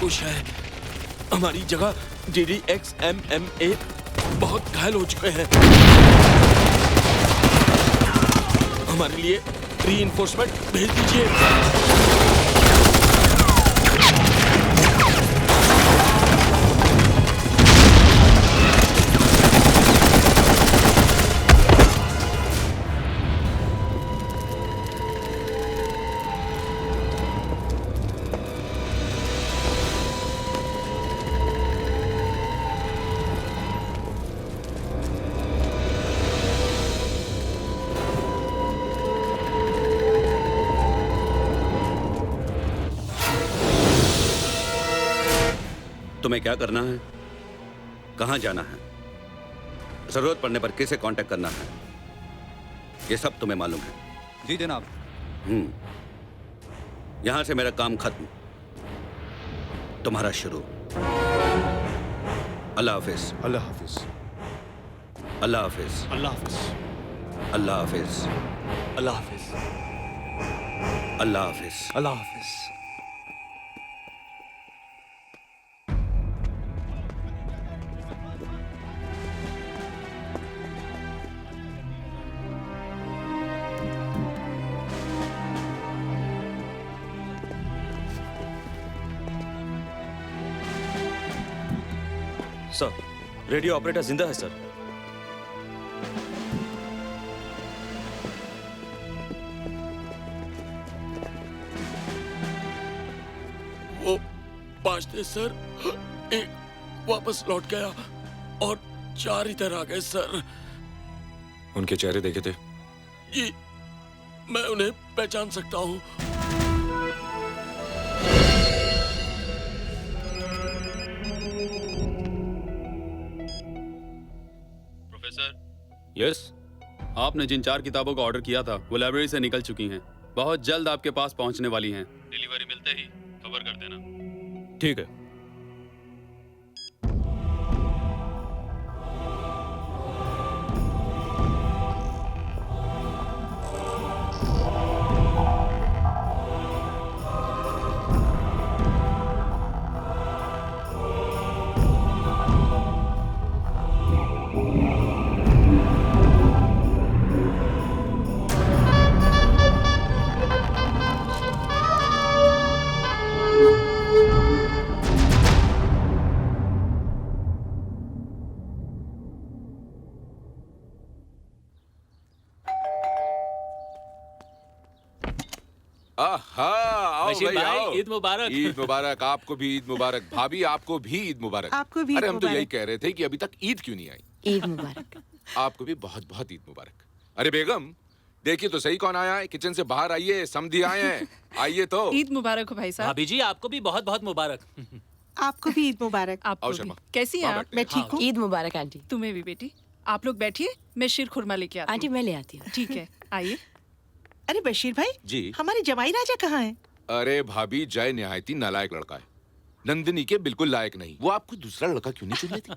कुछ है। हमारी जगह DDXMMA बहुत घायल हो चुके हैं। हमारे लिए रीइंफोर्समेंट भेज दीजिए। तुम्हें क्या करना है, कहां जाना है, जरूरत पड़ने पर किसे कांटेक्ट करना है, ये सब तुम्हें मालूम है? जी जनाब। यहां से मेरा काम खत्म, तुम्हारा शुरू। अल्लाह हाफिज। अल्लाह हाफिज। अल्लाह हाफिज। अल्लाह हाफिज। अल्लाह हाफिज। अल्लाह हाफिज। अल्लाह हाफिज। अल्लाह हाफिज। सर, रेडियो ऑपरेटर जिंदा है सर। वो बाजते सर एक वापस लौट गया और 4 इधर आ गए सर। उनके चेहरे देखे थे? जी, मैं उन्हें पहचान सकता हूँ। यस, आपने जिन 4 किताबों का ऑर्डर किया था वो लाइब्रेरी से निकल चुकी हैं। बहुत जल्द आपके पास पहुंचने वाली हैं। डिलीवरी मिलते ही खबर कर देना। ठीक है। बशीर भाई, ईद मुबारक। ईद मुबारक। आपको भी ईद मुबारक। भाभी आपको भी ईद मुबारक। आपको भी। अरे हम तो यही कह रहे थे कि अभी तक ईद क्यों नहीं आई। ईद मुबारक। आपको भी बहुत बहुत ईद मुबारक। अरे बेगम, देखिए तो सही कौन आया है। किचन से बाहर आइए, समधी आए हैं। आइए तो। ईद मुबारक हो भाई साहब। भाभी जी आपको भी बहुत बहुत मुबारक। आपको भी ईद मुबारक। आपको भी। कैसी हैं आप? मैं ठीक हूँ। ईद मुबारक आंटी। तुम्हें भी बेटी। आप लोग बैठिए, मैं शीर खुरमा लेके आती हूँ। आंटी मैं ले आती हूँ। ठीक है, आइए। अरे बशीर भाई जी, हमारे जमाई राजा कहाँ हैं? अरे भाभी, जय निहायती नालायक लड़का है। नंदिनी के बिल्कुल लायक नहीं। वो आपको दूसरा लड़का क्यों नहीं चुन लेती?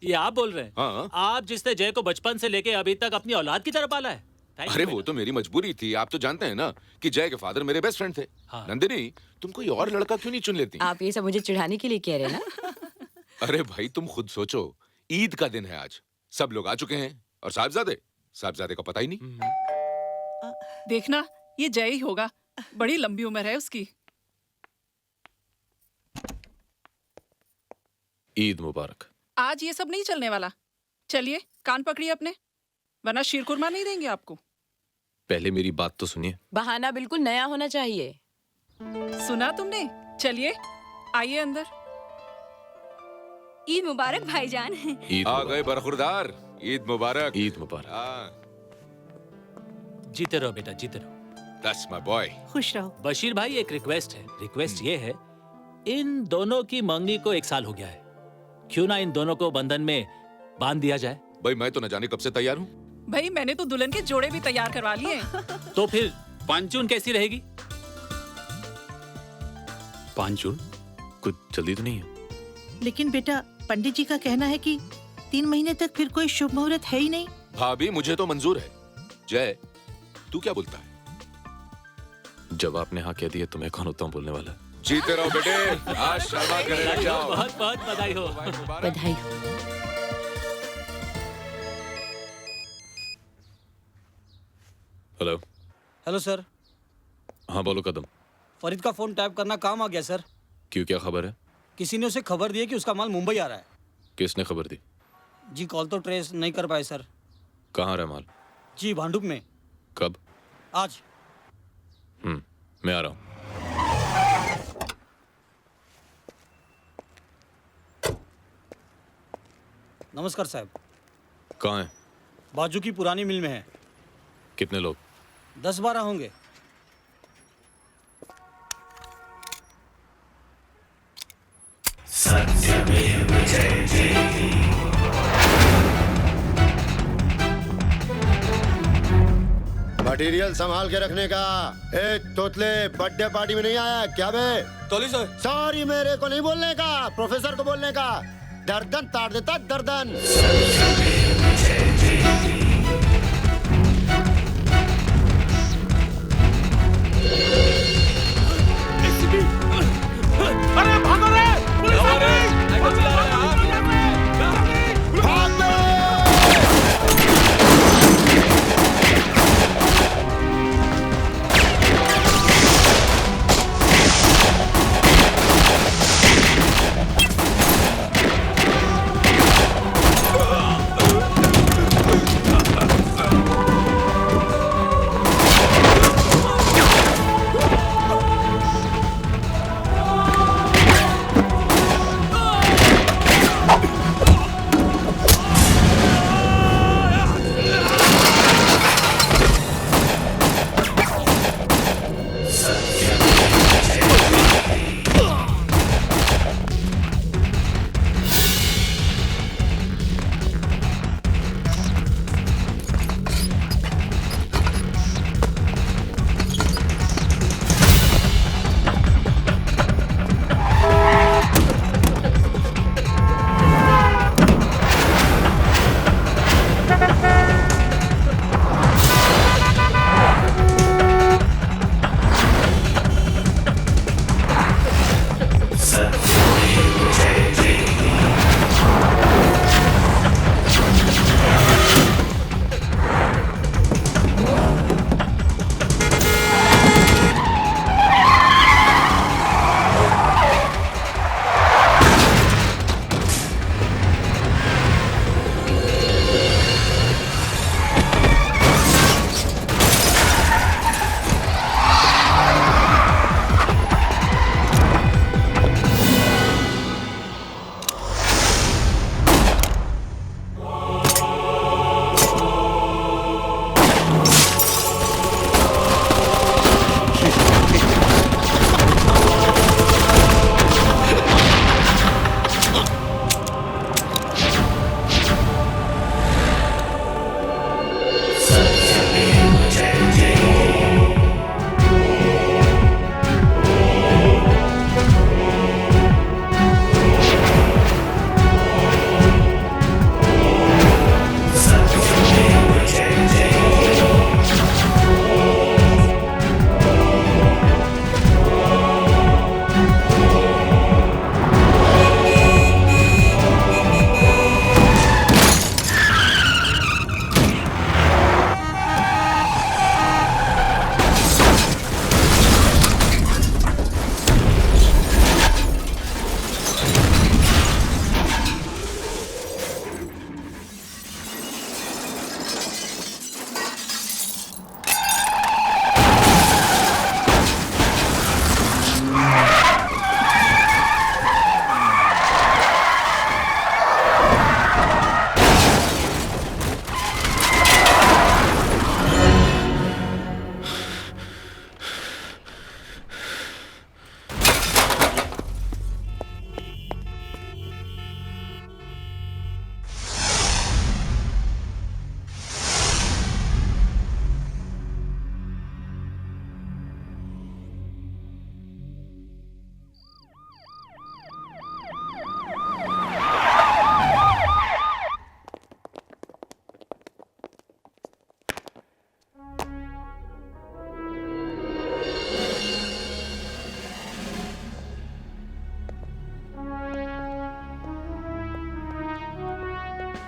ये आप बोल रहे हैं? हाँ। आप जिसने जय को बचपन से लेके अभी तक अपनी औलाद की तरह पाला है। अरे वो तो मेरी मजबूरी थी। आप तो जानते हैं ना कि जय के फादर मेरे बेस्ट फ्रेंड थे। हाँ। नंदिनी, तुम कोई और लड़का क्यों नहीं चुन लेती? आप ये सब मुझे चिढ़ाने के लिए कह रहे हैं ना? अरे भाई तुम खुद सोचो, ईद का दिन है आज, सब लोग आ चुके हैं और साहबजादे का पता ही नहीं। देखना, ये जय ही होगा। बड़ी लंबी उम्र है उसकी। ईद मुबारक। आज ये सब नहीं चलने वाला। चलिए कान पकड़िए अपने, वरना शीर खुरमा नहीं देंगे आपको। पहले मेरी बात तो सुनिए। बहाना बिल्कुल नया होना चाहिए। सुना तुमने? चलिए आइए अंदर। ईद मुबारक भाईजान। आ गए बरखुरदार। ईद मुबारक। ईद मुबारक। जीते रहो बेटा, जीते रहो। That's my boy। खुश रहो। बशीर भाई, एक रिक्वेस्ट है। रिक्वेस्ट ये है, इन दोनों की मंगनी को 1 साल हो गया है, क्यों ना इन दोनों को बंधन में बांध दिया जाए। भाई मैं तो न जाने कब से तैयार हूँ। भाई मैंने तो दुल्हन के जोड़े भी तैयार करवा लिए। तो फिर पांचून कैसी रहेगी? पांचून? कुछ जल्दी तो नहीं है? लेकिन बेटा, पंडित जी का कहना है कि 3 महीने तक फिर कोई शुभ मुहूर्त है ही नहीं। भाभी मुझे तो मंजूर है। जय, तू क्या बोलता है? जब आपने हाँ कह दिया तो मैं कौन होता हूँ बोलने वाला? जीते रहो बेटे, आज शर्मा करे लग जाओ। बहुत बहुत बधाई हो। बधाई हो। हेलो। Hello sir. हाँ बोलो कदम। फरीद का फोन टैप करना काम आ गया सर। क्यों, क्या खबर है? किसी ने उसे खबर दी है कि उसका माल मुंबई आ रहा है। किसने खबर दी? जी कॉल तो ट्रेस नहीं कर पाए सर। कहाँ रहा माल? जी भांडुप में। कब? आज। मैं आ रहा हूँ। नमस्कार साहब। कहाँ है? बाजू की पुरानी मिल में है। कितने लोग? 10-12 होंगे। मटेरियल संभाल के रखने का। ए तोतले, बर्थडे पार्टी में नहीं आया क्या बे? तोली सर। सॉरी मेरे को नहीं बोलने का, प्रोफेसर को बोलने का। गर्दन ताड़ देता गर्दन। अरे भागो रे, पुलिस आ गई। भाग दो।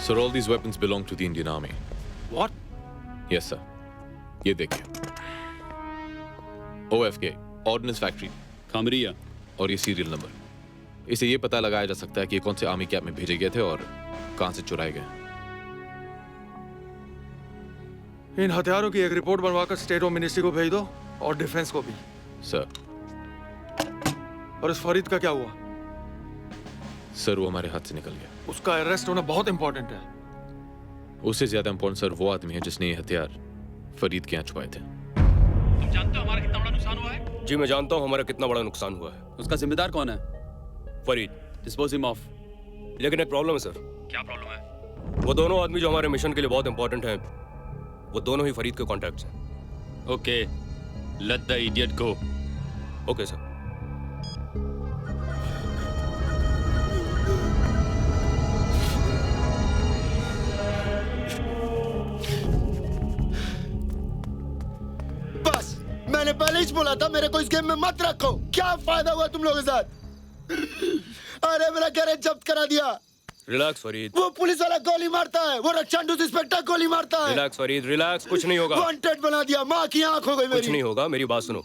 Sir, all these weapons belong to the Indian Army. What? Yes, sir. ये देखिए. OFK, Ordnance Factory, Khamaria. और ये सीरियल नंबर. इसे ये पता लगाया जा सकता है कि ये कौन से आर्मी कैंप में भेजे गए थे और कहां से चुराए गए. इन हथियारों की एक रिपोर्ट बनवाकर स्टेट ऑफ मिनिस्ट्री को भेज दो और डिफेंस को भी. सर. और इस फरीद का क्या हुआ? सर, वो हमारे हाथ से निकल गया. उसका अरेस्ट होना बहुत इंपॉर्टेंट है. उससे ज्यादा इंपॉर्टेंट सर वो आदमी है जिसने ये हथियार फरीद के यहाँ छुपाए थे. तुम जानते हो हमारा कितना बड़ा नुकसान हुआ है? जी मैं जानता हूँ हमारा कितना बड़ा नुकसान हुआ है. उसका जिम्मेदार कौन है? फरीद. Dispose him of. लेकिन एक प्रॉब्लम है सर. क्या प्रॉब्लम है? वो दोनों आदमी जो हमारे मिशन के लिए बहुत इंपॉर्टेंट हैं, वो दोनों ही फरीद के कॉन्टैक्ट्स हैं. Okay, let the idiot go. Okay sir. बस मैंने पहले ही बोला था मेरे को इस गेम में मत रखो. क्या फायदा हुआ तुम लोगों के साथ? अरे मेरा गैरेज जब्त करा दिया. रिलैक्स फरीद. वो पुलिस वाला गोली मारता है, वो रक्षांडू इंस्पेक्टर गोली मारता है. Relax Farid, relax. कुछ नहीं होगा. वांटेड बना दिया. माँ की आंख हो गई मेरी. कुछ नहीं होगा. मेरी बात सुनो,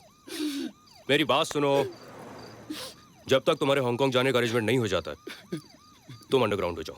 मेरी बात सुनो. जब तक तुम्हारे हांगकांग जाने का अरेंजमेंट नहीं हो जाता तुम अंडरग्राउंड हो जाओ.